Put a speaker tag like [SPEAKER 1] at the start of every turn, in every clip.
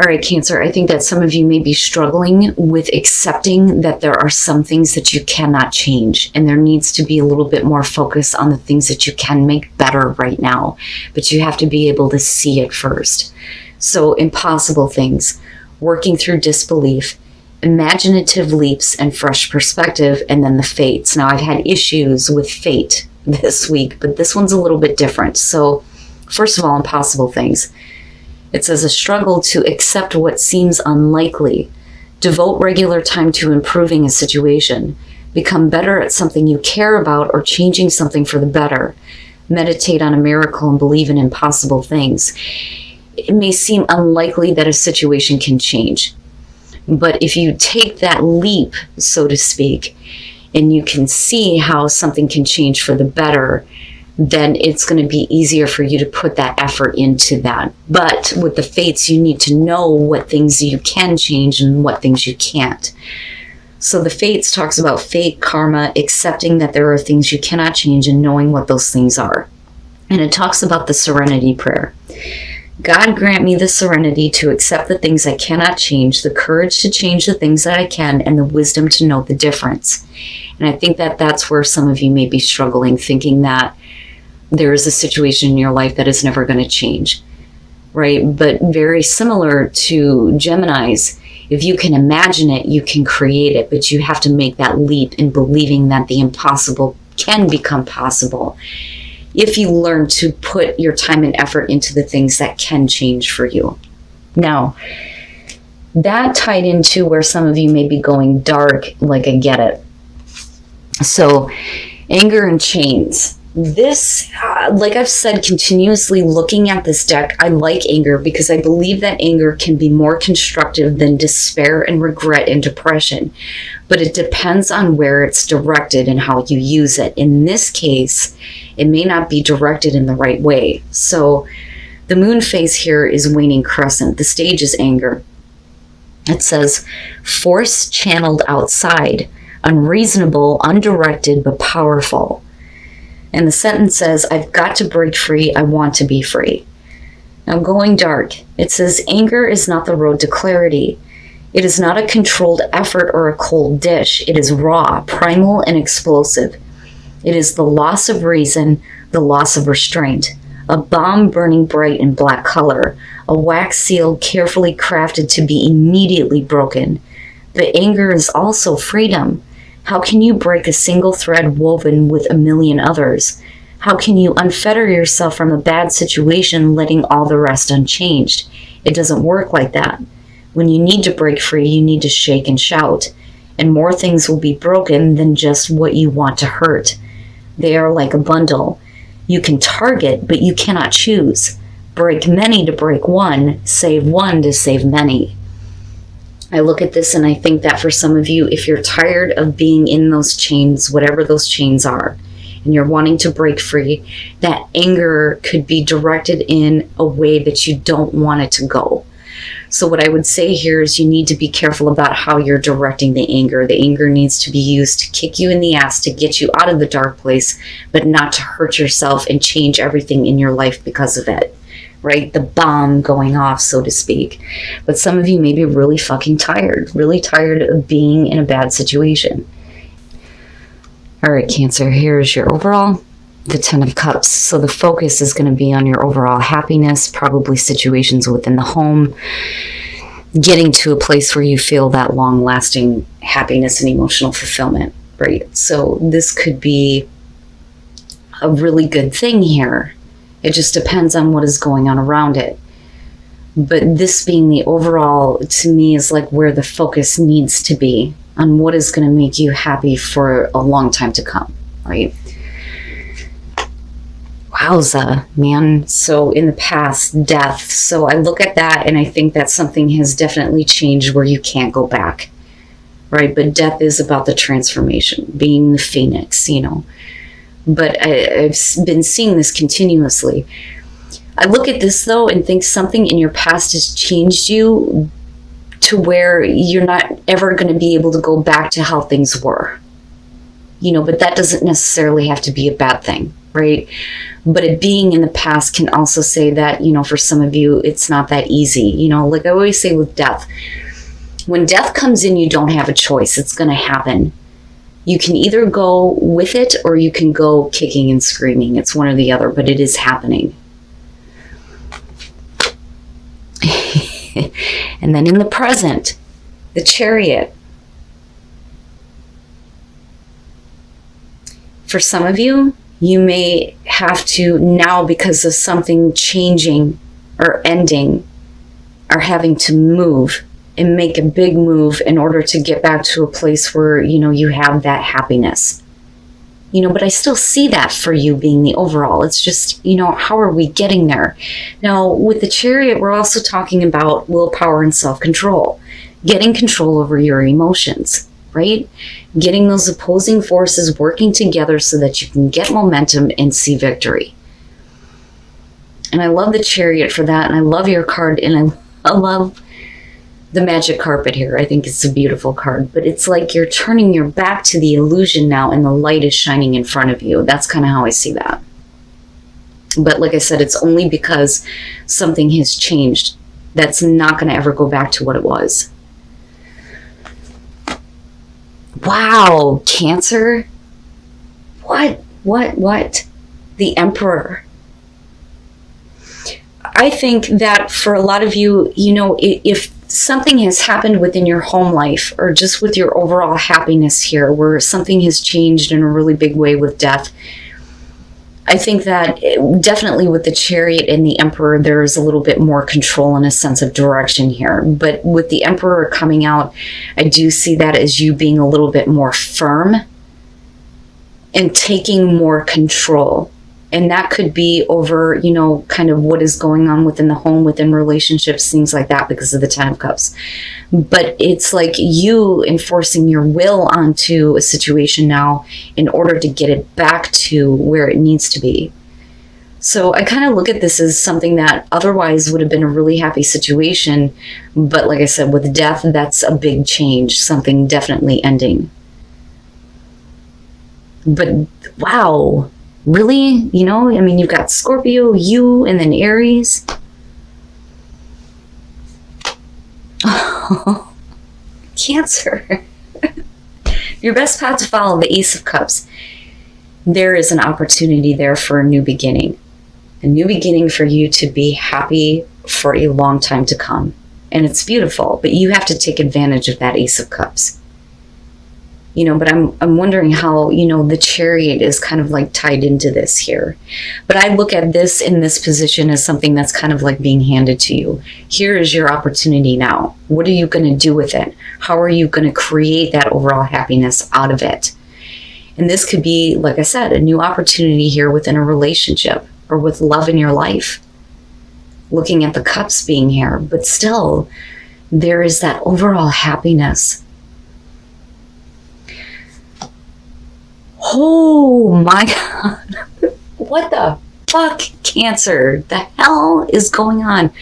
[SPEAKER 1] All right, Cancer, I think that some of you may be struggling with accepting that there are some things that you cannot change, and there needs to be a little bit more focus on the things that you can make better right now, but you have to be able to see it first. So impossible things, working through disbelief, imaginative leaps and fresh perspective, and then the fates. Now, I've had issues with fate this week, but this one's a little bit different. So first of all, impossible things. It says a struggle to accept what seems unlikely, devote regular time to improving a situation, become better at something you care about or changing something for the better, meditate on a miracle and believe in impossible things. It may seem unlikely that a situation can change, but if you take that leap, so to speak, and you can see how something can change for the better, then it's going to be easier for you to put that effort into that. But with the fates, you need to know what things you can change and what things you can't. So the fates talks about fate, karma, accepting that there are things you cannot change and knowing what those things are. And it talks about the serenity prayer. God grant me the serenity to accept the things I cannot change, the courage to change the things that I can, and the wisdom to know the difference. And I think that that's where some of you may be struggling, thinking that there is a situation in your life that is never going to change, right? But very similar to Gemini's, if you can imagine it, you can create it, but you have to make that leap in believing that the impossible can become possible if you learn to put your time and effort into the things that can change for you. Now, that tied into where some of you may be going dark, like I get it. So, anger and chains. This, like I've said continuously, looking at this deck, I like anger because I believe that anger can be more constructive than despair and regret and depression. But it depends on where it's directed and how you use it. In this case, it may not be directed in the right way. So the moon phase here is waning crescent. The stage is anger. It says, force channeled outside, unreasonable, undirected, but powerful. And the sentence says, I've got to break free. I want to be free. Now going dark, it says, anger is not the road to clarity. It is not a controlled effort or a cold dish. It is raw, primal, and explosive. It is the loss of reason, the loss of restraint. A bomb burning bright in black color. A wax seal carefully crafted to be immediately broken. But anger is also freedom. How can you break a single thread woven with a million others? How can you unfetter yourself from a bad situation, letting all the rest unchanged? It doesn't work like that. When you need to break free, you need to shake and shout. And more things will be broken than just what you want to hurt. They are like a bundle. You can target, but you cannot choose. Break many to break one, save one to save many. I look at this and I think that for some of you, if you're tired of being in those chains, whatever those chains are, and you're wanting to break free, that anger could be directed in a way that you don't want it to go. So what I would say here is you need to be careful about how you're directing the anger. The anger needs to be used to kick you in the ass, to get you out of the dark place, but not to hurt yourself and change everything in your life because of it. Right? The bomb going off, so to speak. But some of you may be really fucking tired of being in a bad situation. All right, Cancer, here's your overall, the 10 of Cups. So the focus is going to be on your overall happiness, probably situations within the home, getting to a place where you feel that long-lasting happiness and emotional fulfillment, right? So this could be a really good thing here. It just depends on what is going on around it. But this being the overall, to me, is like where the focus needs to be on what is going to make you happy for a long time to come, right? Wowza, man. So in the past, death. So I look at that and I think that something has definitely changed where you can't go back, right? But death is about the transformation, being the phoenix, you know. But I've been seeing this continuously. I look at this, though, and think something in your past has changed you to where you're not ever going to be able to go back to how things were. You know, but that doesn't necessarily have to be a bad thing, right? But it being in the past can also say that, for some of you, it's not that easy. Like I always say with death, when death comes in, you don't have a choice. It's going to happen. You can either go with it or you can go kicking and screaming. It's one or the other, but it is happening. And then in the present, the Chariot. For some of you, you may have to now, because of something changing or ending, are having to move and make a big move in order to get back to a place where, you have that happiness. But I still see that for you being the overall. It's just, how are we getting there? Now, with the Chariot, we're also talking about willpower and self-control, getting control over your emotions, right? Getting those opposing forces working together so that you can get momentum and see victory. And I love the Chariot for that. And I love your card. And I love the magic carpet here. I think it's a beautiful card, but it's like you're turning your back to the illusion now and the light is shining in front of you. That's kind of how I see that. But like I said, it's only because something has changed. That's not going to ever go back to what it was. Wow, Cancer. What? The Emperor. I think that for a lot of you, if something has happened within your home life or just with your overall happiness here, where something has changed in a really big way with death, I think that definitely with the Chariot and the Emperor, there's a little bit more control and a sense of direction here. But with the Emperor coming out, I do see that as you being a little bit more firm and taking more control. And that could be over, kind of what is going on within the home, within relationships, things like that, because of the Ten of Cups. But it's like you enforcing your will onto a situation now in order to get it back to where it needs to be. So I kind of look at this as something that otherwise would have been a really happy situation. But like I said, with death, that's a big change, something definitely ending. But wow. Really? You've got Scorpio, you, and then Aries. Oh, Cancer. Your best path to follow, the Ace of Cups. There is an opportunity there for a new beginning. A new beginning for you to be happy for a long time to come. And it's beautiful, but you have to take advantage of that Ace of Cups. But I'm wondering how, the Chariot is kind of like tied into this here. But I look at this in this position as something that's kind of like being handed to you. Here is your opportunity now. What are you going to do with it? How are you going to create that overall happiness out of it? And this could be, like I said, a new opportunity here within a relationship or with love in your life. Looking at the cups being here, but still, there is that overall happiness. Oh my God. What the fuck, Cancer? The hell is going on?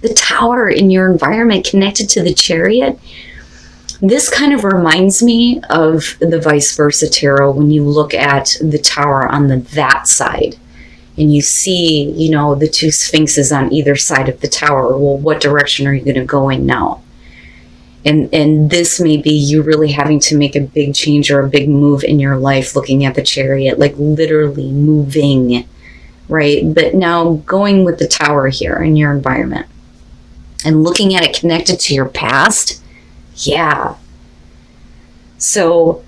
[SPEAKER 1] The Tower in your environment connected to the Chariot. This kind of reminds me of the vice versa tarot when you look at the Tower on that side and you see, the two sphinxes on either side of the tower. Well, what direction are you going to go in now? And this may be you really having to make a big change or a big move in your life, looking at the Chariot, like literally moving, right? But now going with the Tower here in your environment and looking at it connected to your past. Yeah. So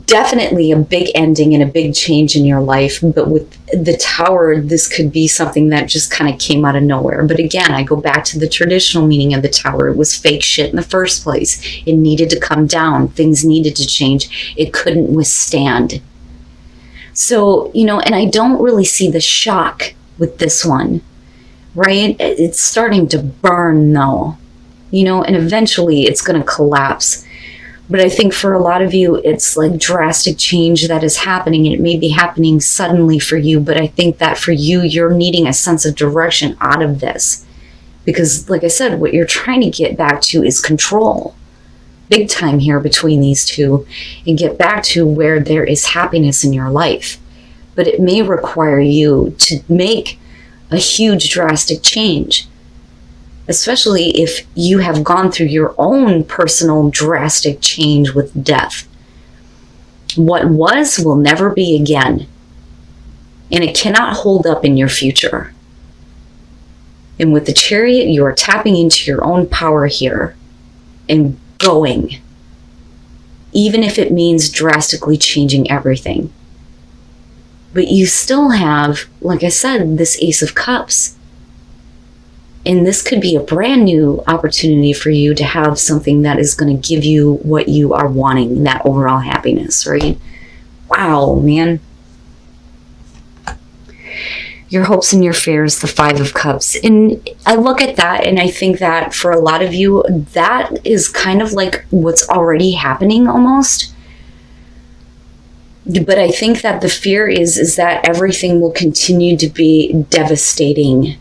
[SPEAKER 1] definitely a big ending and a big change in your life. But with the Tower, this could be something that just kind of came out of nowhere. But again, I go back to the traditional meaning of the Tower. It was fake shit in the first place. It needed to come down. Things needed to change. It couldn't withstand. So, and I don't really see the shock with this one, right? It's starting to burn though, and eventually it's going to collapse. But I think for a lot of you, it's like drastic change that is happening. And it may be happening suddenly for you. But I think that for you, you're needing a sense of direction out of this. Because like I said, what you're trying to get back to is control. Big time here between these two. And get back to where there is happiness in your life. but it may require you to make a huge drastic change, especially if you have gone through your own personal drastic change with death. What was will never be again, and it cannot hold up in your future. And with the Chariot, you are tapping into your own power here and going, even if it means drastically changing everything. But you still have, like I said, this Ace of Cups. And this could be a brand new opportunity for you to have something that is going to give you what you are wanting, that overall happiness, right? Wow, man. Your hopes and your fears, the Five of Cups. And I look at that and I think that for a lot of you, that is kind of like what's already happening almost. But I think that the fear is that everything will continue to be devastating,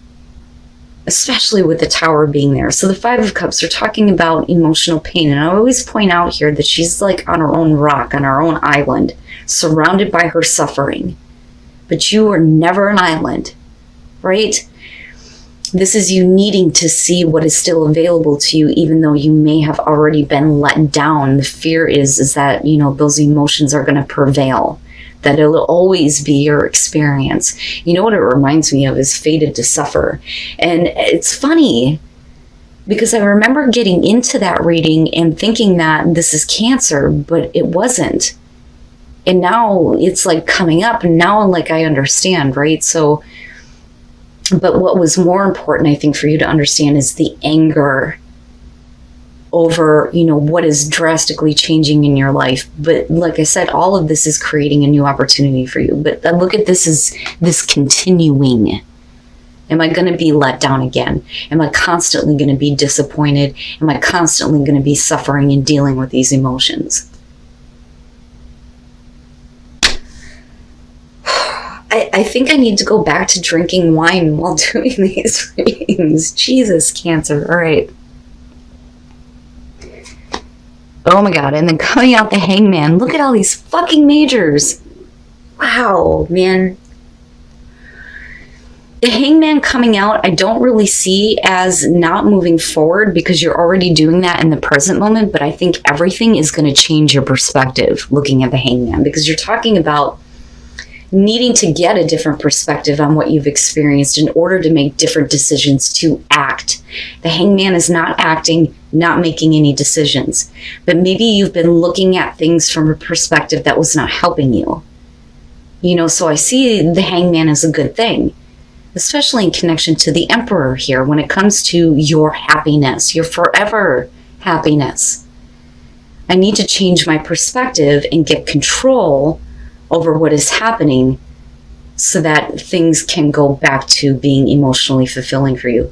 [SPEAKER 1] especially with the Tower being there. So the Five of Cups are talking about emotional pain. And I always point out here that she's like on her own rock, on her own island, surrounded by her suffering. But you are never an island, right? This is you needing to see what is still available to you, even though you may have already been let down. The fear is that, you know, those emotions are going to prevail, that it'll always be your experience. You know what it reminds me of is Fated to Suffer. And it's funny because I remember getting into that reading and thinking that this is Cancer, but it wasn't. And now it's like coming up, and now like I understand, right? So, but what was more important, I think, for you to understand is the anger over, you know, what is drastically changing in your life. But like I said, all of this is creating a new opportunity for you. But I look at this as this continuing. Am I going to be let down again? Am I constantly going to be disappointed? Am I constantly going to be suffering and dealing with these emotions? I think I need to go back to drinking wine while doing these readings. Jesus, Cancer. All right. Oh my God. And then coming out the Hangman. Look at all these fucking majors. Wow, man. The Hangman coming out, I don't really see as not moving forward because you're already doing that in the present moment. But I think everything is going to change your perspective looking at the Hangman, because you're talking about needing to get a different perspective on what you've experienced in order to make different decisions to act. The Hangman is not acting, not making any decisions. But maybe you've been looking at things from a perspective that was not helping you. You know, so I see the Hangman as a good thing, especially in connection to the Emperor here when it comes to your happiness, your forever happiness. I need to change my perspective and get control over what is happening so that things can go back to being emotionally fulfilling for you.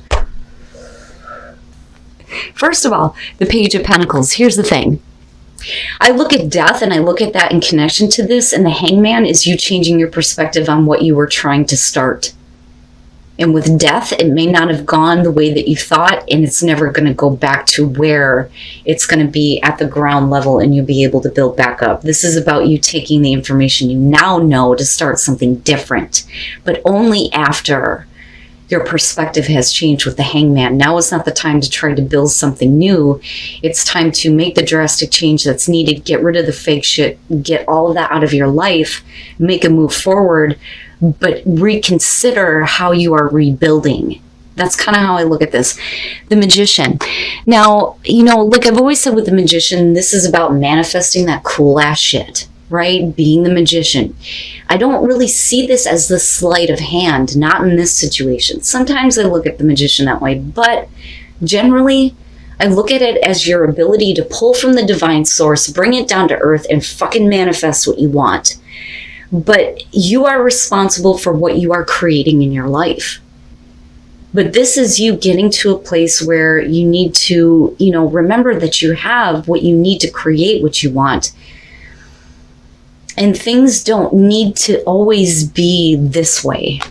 [SPEAKER 1] First of all, the Page of Pentacles. Here's the thing. I look at death and I look at that in connection to this, and the Hangman is you changing your perspective on what you were trying to start. And with death, it may not have gone the way that you thought, and it's never going to go back to where it's going to be at the ground level and you'll be able to build back up. This is about you taking the information you now know to start something different, but only after your perspective has changed with the Hangman. Now is not the time to try to build something new. It's time to make the drastic change that's needed, get rid of the fake shit, get all of that out of your life, make a move forward, but reconsider how you are rebuilding. That's kind of how I look at this. The Magician. Now, you know, like I've always said with the Magician, this is about manifesting that cool ass shit, right? Being the Magician. I don't really see this as the sleight of hand, not in this situation. Sometimes I look at the Magician that way, but generally I look at it as your ability to pull from the divine source, bring it down to earth, and fucking manifest what you want. But you are responsible for what you are creating in your life. But this is you getting to a place where you need to, you know, remember that you have what you need to create what you want. And things don't need to always be this way,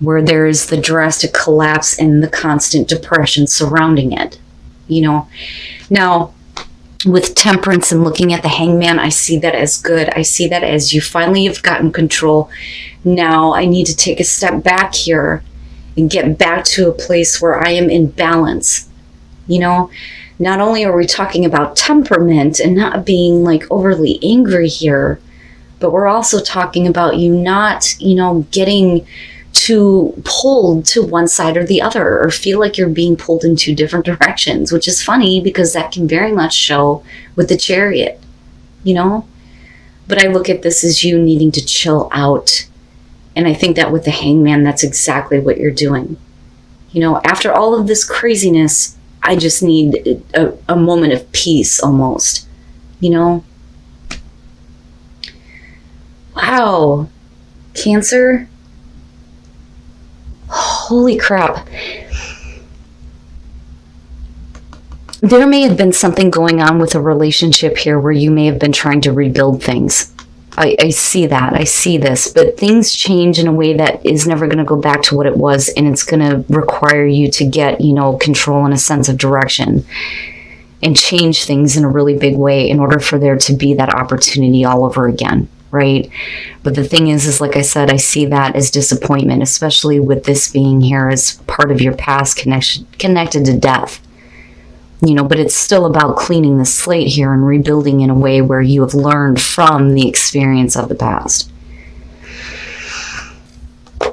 [SPEAKER 1] where there is the drastic collapse and the constant depression surrounding it, you know. Now, With temperance and looking at the hangman, I see that as good. I see that as you finally have gotten control. Now I need to take a step back here and get back to a place where I am in balance. You know, not only are we talking about temperament and not being like overly angry here, but we're also talking about you not, getting too pulled to one side or the other, or feel like you're being pulled in two different directions, which is funny because that can very much show with the Chariot, But I look at this as you needing to chill out. And I think that with the Hangman, that's exactly what you're doing. After all of this craziness, I just need a moment of peace almost, Wow. Cancer? Holy crap. There may have been something going on with a relationship here where you may have been trying to rebuild things. I see that. I see this. But things change in a way that is never going to go back to what it was. And it's going to require you to get, control and a sense of direction and change things in a really big way in order for there to be that opportunity all over again. Right? But the thing is like I said, I see that as disappointment, especially with this being here as part of your past connected to death. But it's still about cleaning the slate here and rebuilding in a way where you have learned from the experience of the past.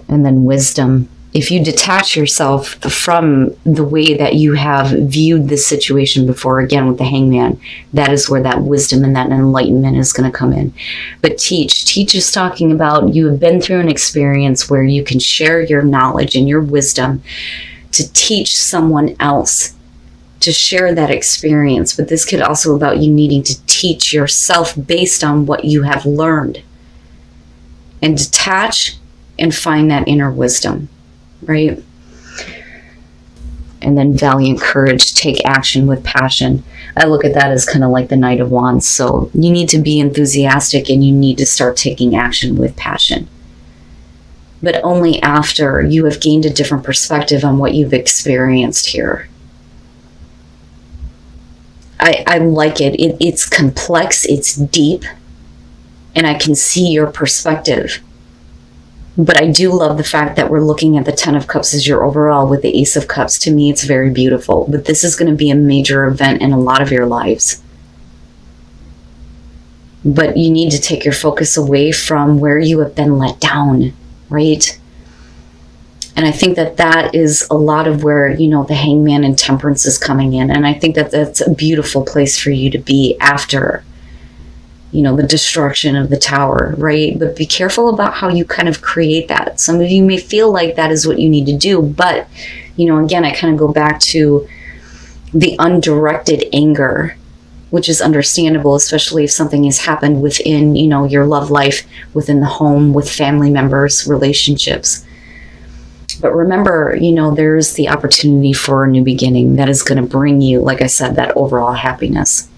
[SPEAKER 1] And then wisdom. If you detach yourself from the way that you have viewed this situation before, again with the Hangman, that is where that wisdom and that enlightenment is going to come in. But teach is talking about you have been through an experience where you can share your knowledge and your wisdom to teach someone else, to share that experience. But this could also be about you needing to teach yourself based on what you have learned, and detach and find that inner wisdom. Right? And then valiant courage, take action with passion. I look at that as kind of like the Knight of Wands. So you need to be enthusiastic and you need to start taking action with passion. But only after you have gained a different perspective on what you've experienced here. I like it. It's complex, it's deep, and I can see your perspective. But I do love the fact that we're looking at the Ten of Cups as your overall with the Ace of Cups. To me, it's very beautiful. But this is going to be a major event in a lot of your lives. But you need to take your focus away from where you have been let down, right? And I think that that is a lot of where, the Hangman and Temperance is coming in. And I think that that's a beautiful place for you to be after the destruction of the tower, right? But be careful about how you kind of create that. Some of you may feel like that is what you need to do, but, again, I kind of go back to the undirected anger, which is understandable, especially if something has happened within, your love life, within the home, with family members, relationships. But remember, there's the opportunity for a new beginning that is going to bring you, like I said, that overall happiness.